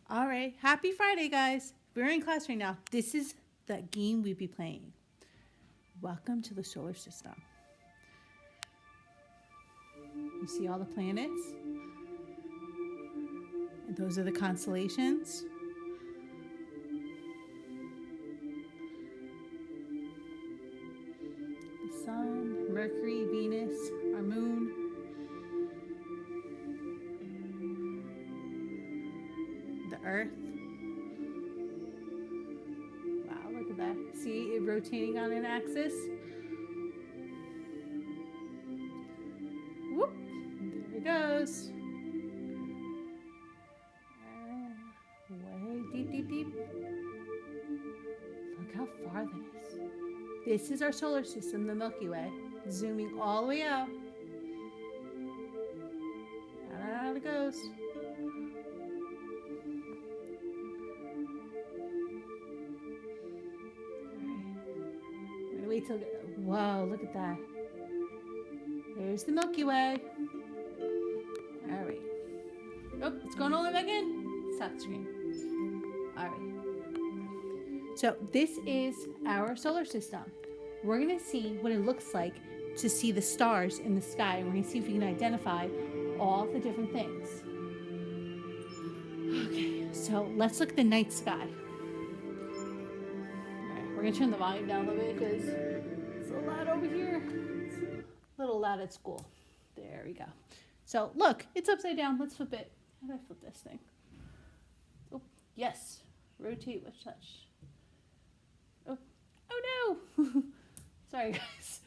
All right, happy Friday, guys. We're in class right now. This is the game we'll be playing. Welcome to the solar system. You see all the planets? And those are the constellations. The sun, Mercury, Venus, our moon. The Earth. Wow, look at that. See it rotating on an axis? Whoop! There it goes. Way deep, deep, deep. Look how far that is. This is our solar system, the Milky Way. Zooming all the way out. Out it goes. Wait till, whoa, look at that. There's the Milky Way. All right. Oh, it's going all the way back in. Stop the screen. All right. So this is our solar system. We're going to see what it looks like to see the stars in the sky. We're going to see if we can identify all the different things. Okay, so let's look at the night sky. We're going to turn the volume down a little bit because it's a little loud over here. It's a little loud at school. There we go. So look, it's upside down. Let's flip it. How do I flip this thing? Oh, yes. Rotate with touch. Oh no. Sorry, guys.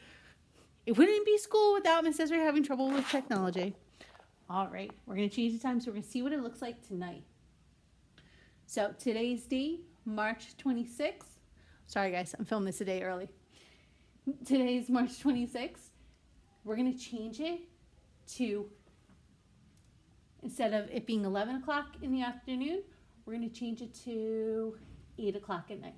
It wouldn't be school without Miss Desiree having trouble with technology. All right, we're going to change the time so we're going to see what it looks like tonight. So today's day, March 26th. Sorry, guys, I'm filming this a day early. Today's March 26th. We're going to change it to, instead of it being 11 o'clock in the afternoon, we're going to change it to 8 o'clock at night.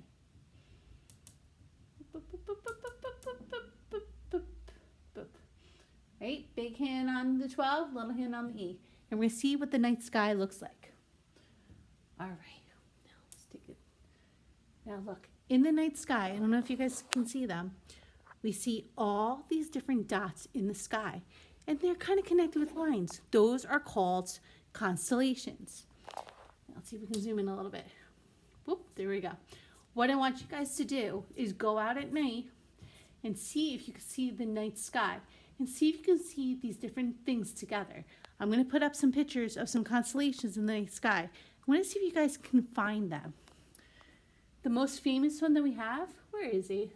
Right? Big hand on the 12, little hand on the E. And we're going to see what the night sky looks like. All right. Now let's take it. Now look. In the night sky, I don't know if you guys can see them, we see all these different dots in the sky, and they're kind of connected with lines. Those are called constellations. Let's see if we can zoom in a little bit. Whoop, there we go. What I want you guys to do is go out at night and see if you can see the night sky and see if you can see these different things together. I'm going to put up some pictures of some constellations in the night sky. I want to see if you guys can find them. The most famous one that we have, where is he?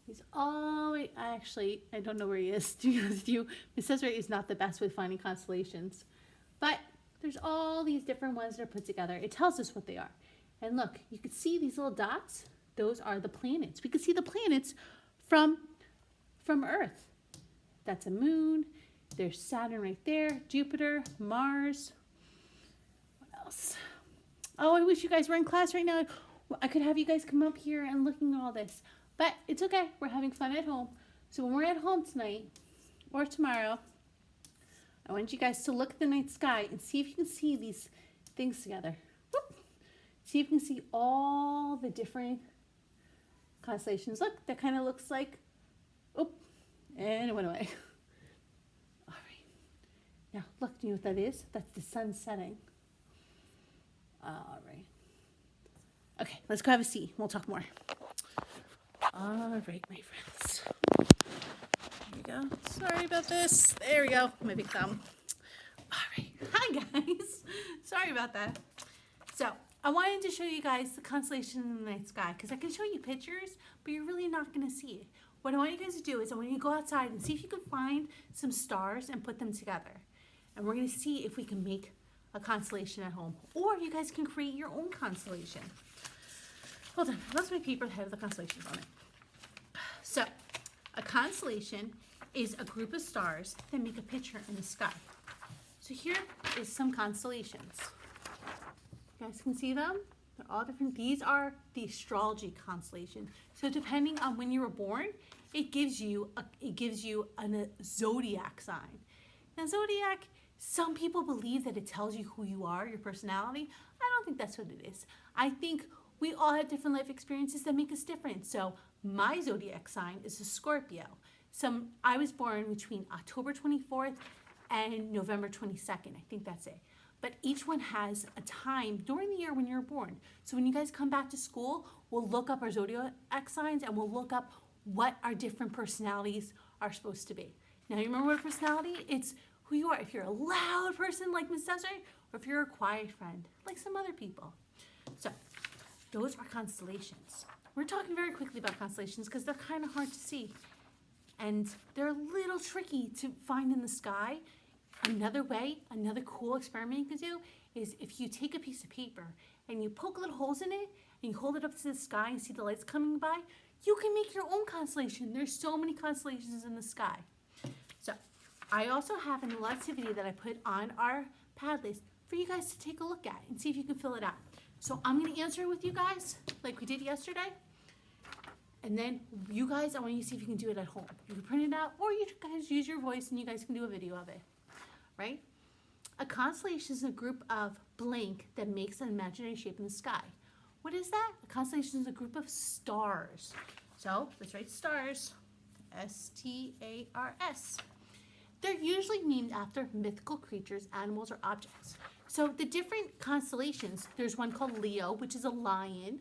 He's all the way, I don't know where he is, to be honest with you. Miss Desiree is not the best with finding constellations. But there's all these different ones that are put together. It tells us what they are. And look, you can see these little dots. Those are the planets. We can see the planets from Earth. That's a moon. There's Saturn right there, Jupiter, Mars. What else? Oh, I wish you guys were in class right now. I could have you guys come up here and looking at all this. But it's okay. We're having fun at home. So when we're at home tonight or tomorrow, I want you guys to look at the night sky and see if you can see these things together. Whoop. See if you can see all the different constellations. Look, that kind of looks like, oh, and it went away. All right. Now, look, do you know what that is? That's the sun setting. All right. Okay, let's go have a seat. We'll talk more. All right, my friends. There we go. Sorry about this. There we go. My big thumb. All right. Hi, guys. Sorry about that. So, I wanted to show you guys the constellation in the night sky because I can show you pictures, but you're really not going to see it. What I want you guys to do is I want you to go outside and see if you can find some stars and put them together. And we're going to see if we can make a constellation at home. Or you guys can create your own constellation. Hold on, I lost my paper that has the constellations on it. So, a constellation is a group of stars that make a picture in the sky. So here is some constellations. You guys can see them? They're all different. These are the astrology constellation. So depending on when you were born, it gives you a zodiac sign. Now zodiac Some people believe that it tells you who you are, your personality. I don't think that's what it is. I think we all have different life experiences that make us different. So my zodiac sign is a Scorpio. I was born between October 24th and November 22nd. I think that's it. But each one has a time during the year when you're born. So when you guys come back to school, we'll look up our zodiac signs and we'll look up what our different personalities are supposed to be. Now, you remember what personality? It's who you are. If you're a loud person like Miss Desiree, or if you're a quiet friend like some other people. So those are constellations. We're talking very quickly about constellations because they're kind of hard to see. And they're a little tricky to find in the sky. Another way, another cool experiment you can do is if you take a piece of paper and you poke little holes in it and you hold it up to the sky and see the lights coming by, you can make your own constellation. There's so many constellations in the sky. So I also have a little activity that I put on our Padlet for you guys to take a look at and see if you can fill it out. So I'm going to answer it with you guys like we did yesterday. And then you guys, I want you to see if you can do it at home. You can print it out or you guys use your voice and you guys can do a video of it. Right? A constellation is a group of blank that makes an imaginary shape in the sky. What is that? A constellation is a group of stars. So let's write stars. S-T-A-R-S. They're usually named after mythical creatures, animals, or objects. So the different constellations, there's one called Leo, which is a lion.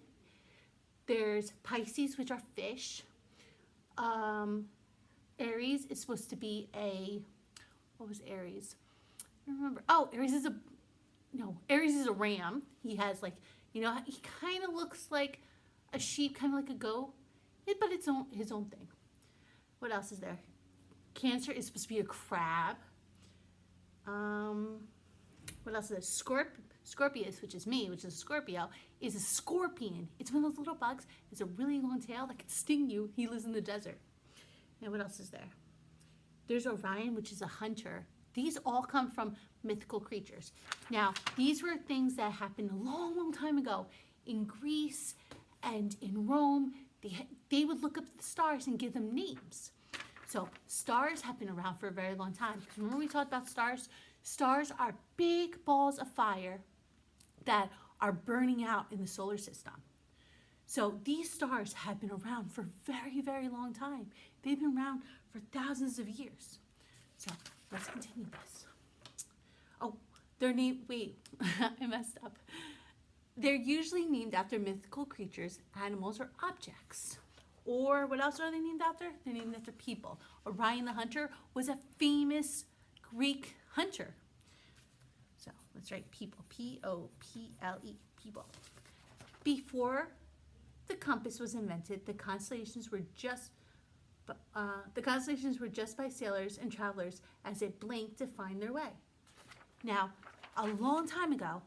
There's Pisces, which are fish. Aries is supposed to be what was Aries? I don't remember. Oh, Aries is a ram. He has he kind of looks like a sheep, kind of like a goat, but it's his own thing. What else is there? Cancer is supposed to be a crab. What else is there? Scorpius, which is me, which is a Scorpio, is a scorpion. It's one of those little bugs. It's a really long tail that can sting you. He lives in the desert. And what else is there? There's Orion, which is a hunter. These all come from mythical creatures. Now, these were things that happened a long, long time ago in Greece and in Rome. They would look up at the stars and give them names. So stars have been around for a very long time. Because remember we talked about stars? Stars are big balls of fire that are burning out in the solar system. So these stars have been around for a very, very long time. They've been around for thousands of years. So let's continue this. Oh, they're named, wait, I messed up. They're usually named after mythical creatures, animals, or objects. Or what else are they named after? They're named after people. Orion the hunter was a famous Greek hunter. So let's write people, P-O-P-L-E, people. Before the compass was invented, the constellations were just by sailors and travelers as they blinked to find their way. Now, a long time ago,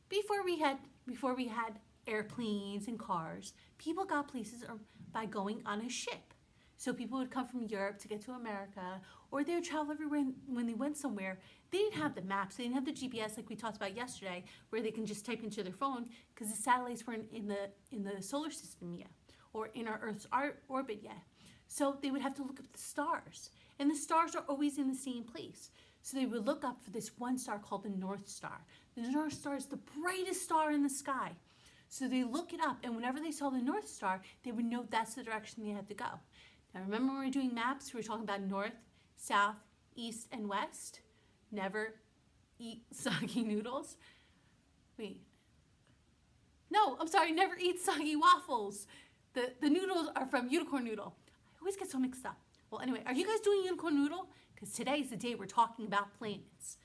before we had airplanes and cars, people got places by going on a ship. So people would come from Europe to get to America, or they would travel everywhere. When they went somewhere, they didn't have the maps, they didn't have the GPS like we talked about yesterday, where they can just type into their phone, because the satellites weren't in the solar system yet, or in our Earth's orbit yet. So they would have to look up the stars, and the stars are always in the same place. So they would look up for this one star called the North Star. The North Star is the brightest star in the sky. So they look it up, and whenever they saw the North Star, they would know that's the direction they had to go. Now remember when we were doing maps, we were talking about north, south, east, and west. Never eat soggy noodles. Wait. No, I'm sorry, never eat soggy waffles. The noodles are from Unicorn Noodle. I always get so mixed up. Well, anyway, are you guys doing Unicorn Noodle? Because today is the day we're talking about planets.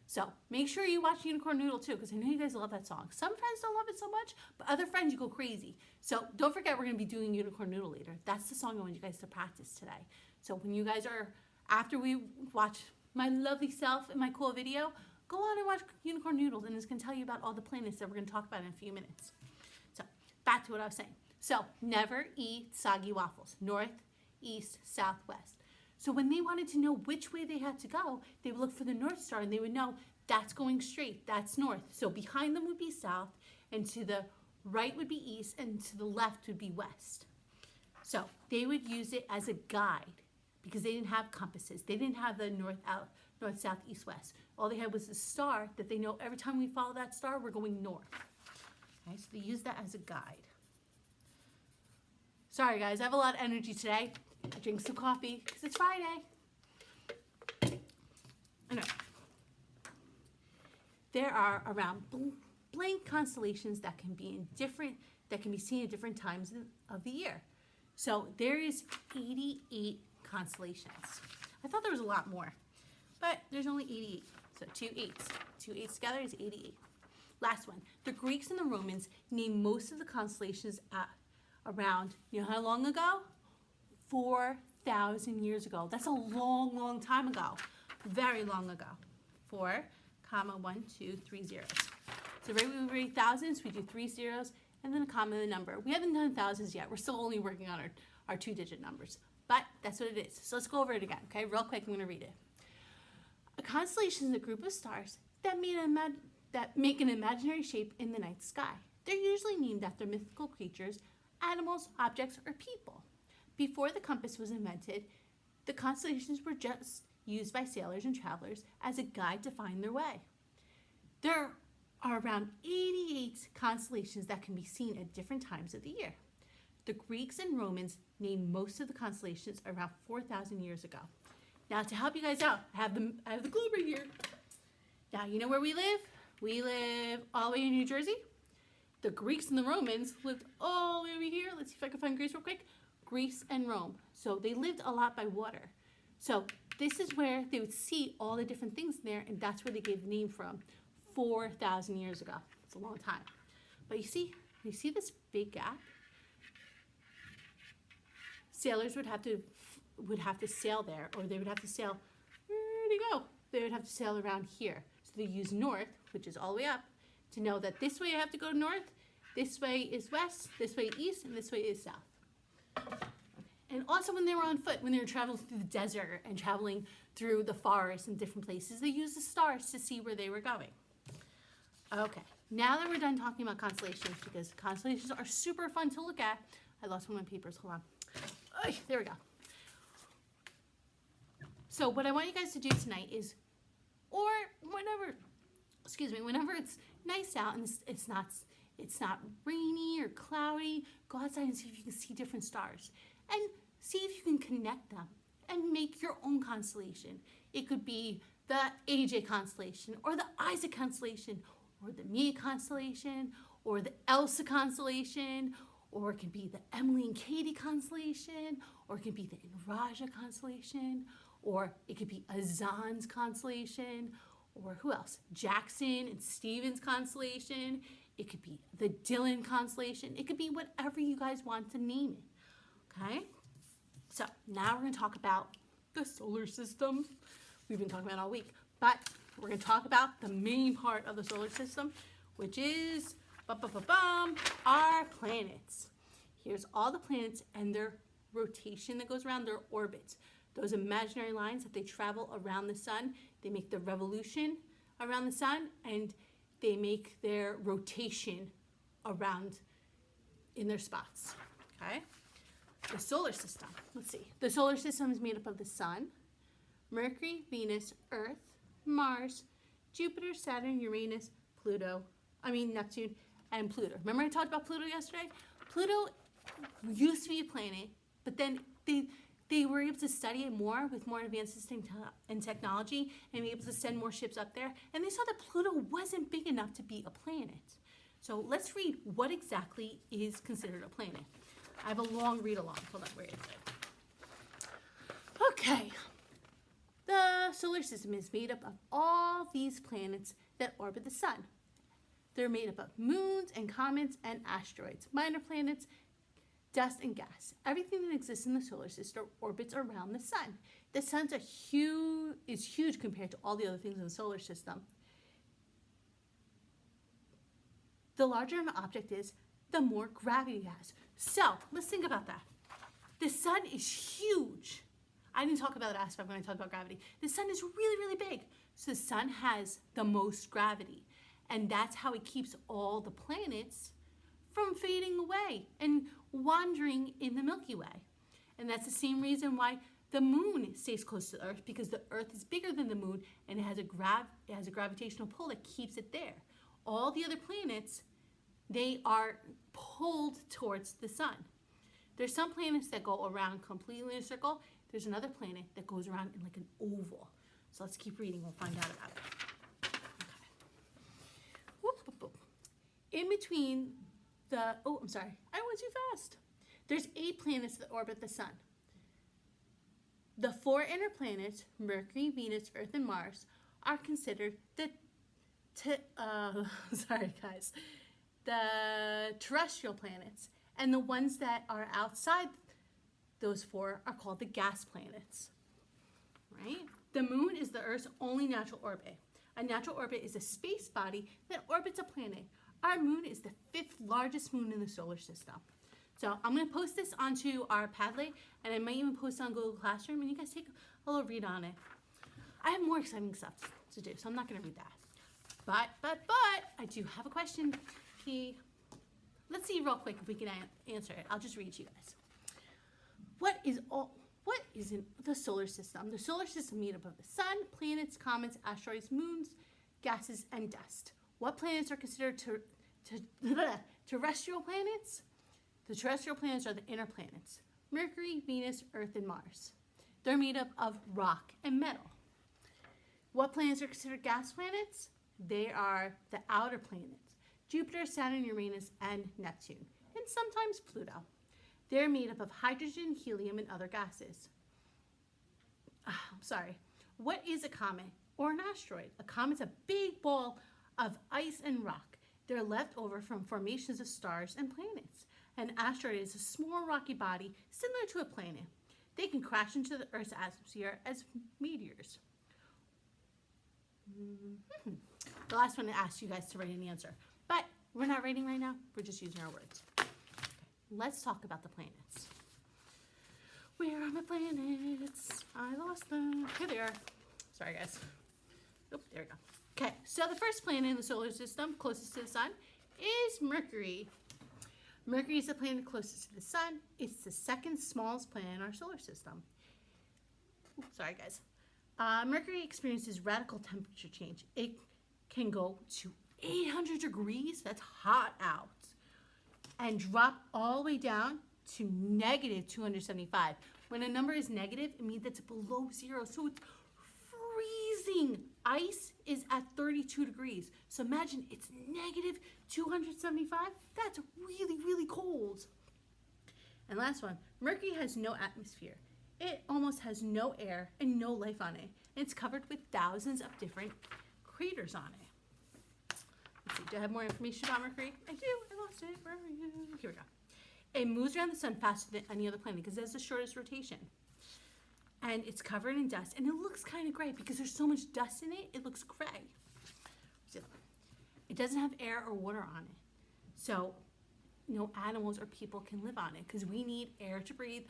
So make sure you watch Unicorn Noodle too, because I know you guys love that song. Some friends don't love it so much, but other friends, you go crazy. So don't forget, we're going to be doing Unicorn Noodle later. That's the song I want you guys to practice today. So when you guys are, after we watch my lovely self in my cool video, go on and watch Unicorn Noodles, and it's going to tell you about all the planets that we're going to talk about in a few minutes. So back to what I was saying. So never eat soggy waffles. North, east, south, west. So when they wanted to know which way they had to go, they would look for the North Star, and they would know that's going straight, that's north. So behind them would be south, and to the right would be east, and to the left would be west. So they would use it as a guide because they didn't have compasses. They didn't have the north, south, east, west. All they had was a star that they know every time we follow that star, we're going north. Okay, so they use that as a guide. Sorry guys, I have a lot of energy today. I drink some coffee because it's Friday. Anyway, there are around blank constellations that can be seen at different times of the year. So there is 88 constellations. I thought there was a lot more, but there's only 88. So 2 8s together is 88. Last one. The Greeks and the Romans named most of the constellations around, you know how long ago? 4,000 years ago. That's a long, long time ago. Very long ago. 4, 1, 2, 3 zeros. So right when we read thousands, we do 3 zeros and then a comma and a number. We haven't done thousands yet. We're still only working on our 2-digit numbers. But that's what it is. So let's go over it again, okay? Real quick, I'm going to read it. A constellation is a group of stars that make an imaginary shape in the night sky. They're usually named after mythical creatures, animals, objects, or people. Before the compass was invented, the constellations were just used by sailors and travelers as a guide to find their way. There are around 88 constellations that can be seen at different times of the year. The Greeks and Romans named most of the constellations around 4,000 years ago. Now, to help you guys out, I have the globe right here. Now, you know where we live? We live all the way in New Jersey. The Greeks and the Romans lived all the way over here. Let's see if I can find Greece real quick. Greece and Rome. So they lived a lot by water. So this is where they would see all the different things there, and that's where they gave the name from 4,000 years ago. It's a long time. But you see this big gap? Sailors would have to sail there, or they would have to sail, where'd he go? They would have to sail around here. So they use north, which is all the way up, to know that this way I have to go north, this way is west, this way east, and this way is south. And also when they were on foot, when they were traveling through the desert and traveling through the forest and different places, they used the stars to see where they were going. Okay, now that we're done talking about constellations, because constellations are super fun to look at. I lost one of my papers, hold on. There we go. So what I want you guys to do tonight is, or whenever it's nice out and it's not rainy or cloudy, go outside and see if you can see different stars and see if you can connect them and make your own constellation. It could be the AJ constellation or the Isaac constellation or the Mia constellation or the Elsa constellation, or it can be the Emily and Katie constellation, or it can be the Raja constellation, or it could be Azan's constellation, or who else? Jackson and Steven's constellation. It could be the Dylan constellation. It could be whatever you guys want to name it, okay? So now we're going to talk about the solar system. We've been talking about it all week, but we're going to talk about the main part of the solar system, which is our planets. Here's all the planets and their rotation that goes around their orbits. Those imaginary lines that they travel around the sun, they make the revolution around the sun, and they make their rotation around in their spots, okay? The solar system, let's see. The solar system is made up of the sun, Mercury, Venus, Earth, Mars, Jupiter, Saturn, Uranus, Neptune, and Pluto. Remember I talked about Pluto yesterday? Pluto used to be a planet, but then they were able to study it more with more advances in technology and be able to send more ships up there. And they saw that Pluto wasn't big enough to be a planet. So let's read what exactly is considered a planet. I have a long read along. Hold on, where is it? Okay. The solar system is made up of all these planets that orbit the sun. They're made up of moons and comets and asteroids, minor planets, dust and gas. Everything that exists in the solar system orbits around the sun. The sun is huge compared to all the other things in the solar system. The larger an object is, the more gravity it has. So let's think about that. The sun is huge. I didn't talk about that aspect when I talked about gravity. The sun is really, really big. So the sun has the most gravity. And that's how it keeps all the planets from fading away and wandering in the Milky Way. And that's the same reason why The moon stays close to the Earth because the Earth is bigger than the moon and it has a gravitational pull that keeps it there. All the other planets, they are pulled towards the sun. There's some planets that go around completely in a circle. There's another planet that goes around in like an oval. So let's keep reading. We'll find out about it. Okay. Whoop, whoop, whoop. In between the, oh, I'm sorry. I went too fast. There's 8 planets that orbit the sun. The 4 inner planets, Mercury, Venus, Earth, and Mars, are considered the terrestrial planets. And the ones that are outside those 4 are called the gas planets, right? The moon is the Earth's only natural orbit. A natural orbit is a space body that orbits a planet. Our moon is the 5th largest moon in the solar system. So I'm going to post this onto our Padlet, and I might even post it on Google Classroom, and you guys take a little read on it. I have more exciting stuff to do, so I'm not going to read that. But I do have a question. Let's see real quick if we can answer it. I'll just read to you guys. What is in the solar system? The solar system is made up of the sun, planets, comets, asteroids, moons, gases, and dust. What planets are considered terrestrial planets? The terrestrial planets are the inner planets: Mercury, Venus, Earth, and Mars. They're made up of rock and metal. What planets are considered gas planets? They are the outer planets: Jupiter, Saturn, Uranus, and Neptune, and sometimes Pluto. They're made up of hydrogen, helium, and other gases. What is a comet or an asteroid? A comet's a big ball of ice and rock. They're left over from formations of stars and planets. An asteroid is a small rocky body similar to a planet. They can crash into the Earth's atmosphere as meteors. The last one I asked you guys to write an answer, but we're not writing right now. We're just using our words. Okay, let's talk about the planets. Where are my planets? I lost them. Here they are. Sorry, guys. Oh, there we go. Okay, so the first planet in the solar system, closest to the sun, is Mercury. Mercury is the planet closest to the sun. It's the 2nd smallest planet in our solar system. Ooh, sorry, guys. Mercury experiences radical temperature change. It can go to 800 degrees, that's hot out, and drop all the way down to negative 275. When a number is negative, it means it's below 0, so it's freezing. Ice is at 32 degrees. So imagine it's negative 275. That's really, really cold. And last one, Mercury has no atmosphere. It almost has no air and no life on it. And it's covered with thousands of different craters on it. Let's see, do I have more information about Mercury? I do, I lost it, where are you? Here we go. It moves around the sun faster than any other planet because it has the shortest rotation. And it's covered in dust, and it looks kind of gray because there's so much dust in it, it looks gray. It doesn't have air or water on it. So no animals or people can live on it because we need air to breathe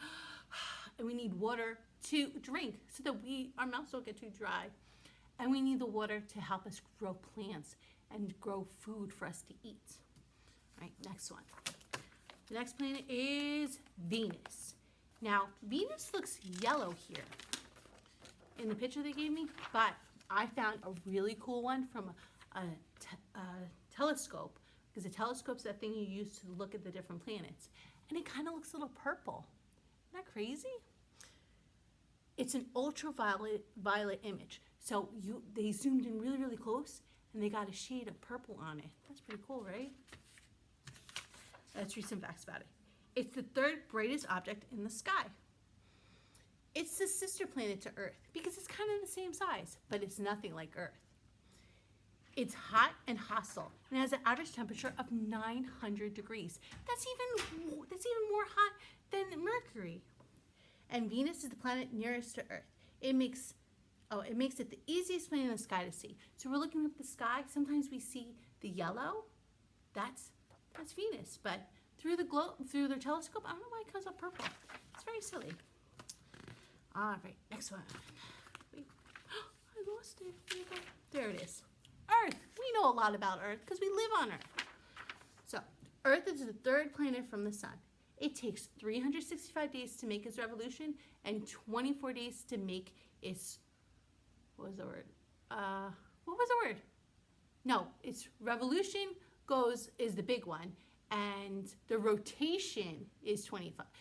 and we need water to drink so that our mouths don't get too dry. And we need the water to help us grow plants and grow food for us to eat. All right, next one. The next planet is Venus. Now, Venus looks yellow here in the picture they gave me, but I found a really cool one from a telescope, because a telescope's that thing you use to look at the different planets, and it kind of looks a little purple. Isn't that crazy? It's an ultraviolet image. So they zoomed in really, really close, and they got a shade of purple on it. That's pretty cool, right? Let's read some facts about it. It's the 3rd brightest object in the sky. It's the sister planet to Earth because it's kind of the same size, but it's nothing like Earth. It's hot and hostile and has an average temperature of 900 degrees. That's even more hot than Mercury. And Venus is the planet nearest to Earth. It makes it the easiest planet in the sky to see. So we're looking at the sky. Sometimes we see the yellow. That's Venus, but through their telescope, I don't know why it comes up purple. It's very silly. All right, next one. Wait, I lost it. There it is. Earth. We know a lot about Earth because we live on Earth. So, Earth is the 3rd planet from the sun. It takes 365 days to make its revolution and 24 days to make its, what was the word? No, its revolution is the big one, and the rotation is 24.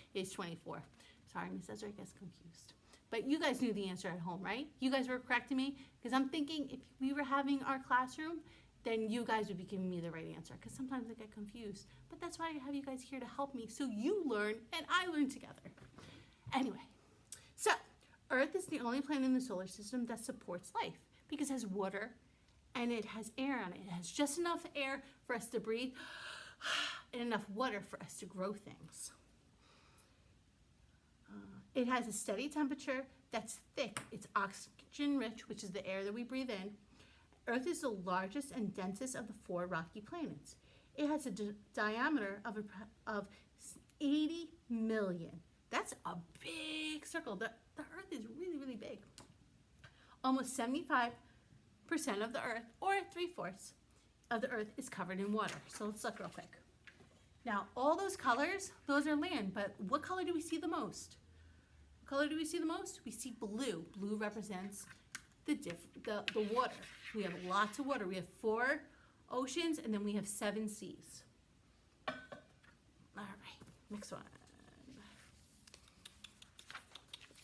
Sorry, Miss Ezra gets confused. But you guys knew the answer at home, right? You guys were correcting me, because I'm thinking if we were having our classroom, then you guys would be giving me the right answer, because sometimes I get confused. But that's why I have you guys here to help me, so you learn and I learn together. Anyway, so Earth is the only planet in the solar system that supports life, because it has water and it has air on it. It has just enough air for us to breathe and enough water for us to grow things. It has a steady temperature that's thick. It's oxygen rich, which is the air that we breathe in. Earth is the largest and densest of the 4 rocky planets. It has a diameter of 80 million. That's a big circle. The Earth is really, really big. Almost 75% of the Earth, or 3/4 of the Earth, is covered in water. So let's look real quick. Now, all those colors, those are land, but what color do we see the most? What color do we see the most? We see blue. Blue represents the water. We have lots of water. We have 4 oceans, and then we have 7 seas. All right, next one.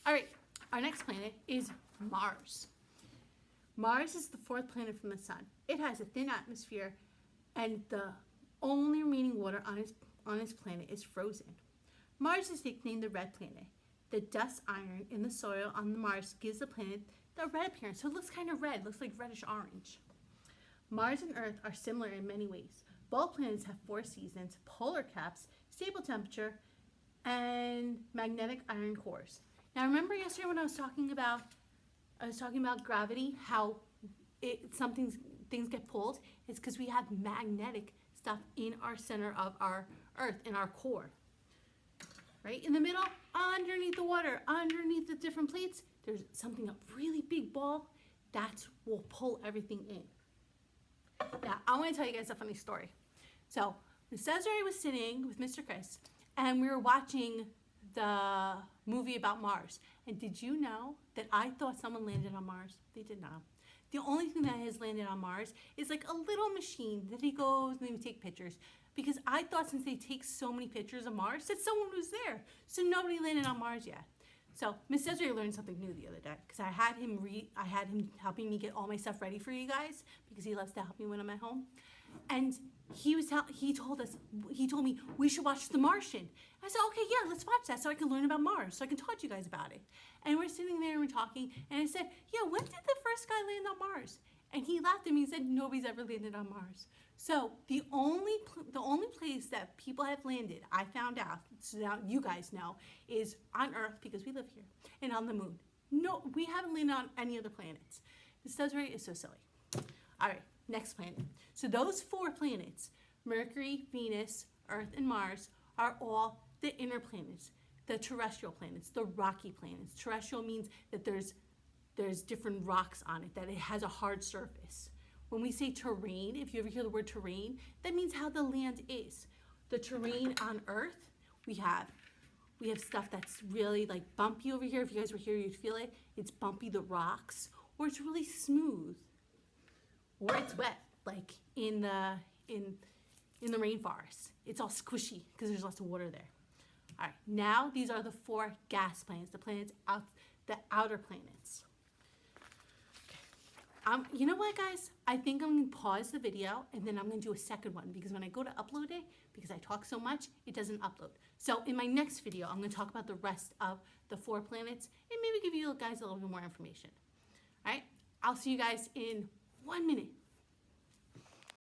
All right, our next planet is Mars. Mars is the 4th planet from the sun. It has a thin atmosphere, and the only remaining water on its planet is frozen. Mars is nicknamed the red planet. The dust iron in the soil on Mars gives the planet the red appearance, so it looks kind of red, looks like reddish orange. Mars and Earth are similar in many ways. Both planets have 4 seasons, polar caps, stable temperature, and magnetic iron cores. Now remember yesterday when I was talking about gravity, how things get pulled? It's because we have magnetic stuff in our center of our Earth, in our core. Right in the middle, underneath the water, underneath the different plates, there's something, a really big ball, that will pull everything in. Now, I want to tell you guys a funny story. So, Miss Desiree was sitting with Mr. Chris, and we were watching the movie about Mars. And did you know that I thought someone landed on Mars? They did not. The only thing that has landed on Mars is like a little machine that he goes and they take pictures. Because I thought since they take so many pictures of Mars that someone was there. So nobody landed on Mars yet. So Miss Desiree learned something new the other day, because I had him helping me get all my stuff ready for you guys, because he loves to help me when I'm at home. And he told me we should watch The Martian. I said, okay, yeah, let's watch that so I can learn about Mars, so I can talk to you guys about it. And we're sitting there and we're talking, and I said, yeah, when did the first guy land on Mars? And he laughed at me and said, nobody's ever landed on Mars. So the only place that people have landed, I found out, so now you guys know, is on Earth, because we live here, and on the moon. No, we haven't landed on any other planets. This Desiree is so silly. All right, next planet. So those 4 planets, Mercury, Venus, Earth, and Mars, are all the inner planets, the terrestrial planets, the rocky planets. Terrestrial means that there's different rocks on it, that it has a hard surface. When we say terrain, if you ever hear the word terrain, that means how the land is. The terrain on Earth, we have stuff that's really like bumpy over here. If you guys were here, you'd feel it. It's bumpy, the rocks, or it's really smooth, or it's wet, like in the rainforest. It's all squishy because there's lots of water there. All right, now these are the 4 gas planets, the outer planets. You know what, guys? I think I'm going to pause the video, and then I'm going to do a second one, because when I go to upload it, because I talk so much, it doesn't upload. So in my next video, I'm going to talk about the rest of the 4 planets and maybe give you guys a little bit more information. All right? I'll see you guys in 1 minute.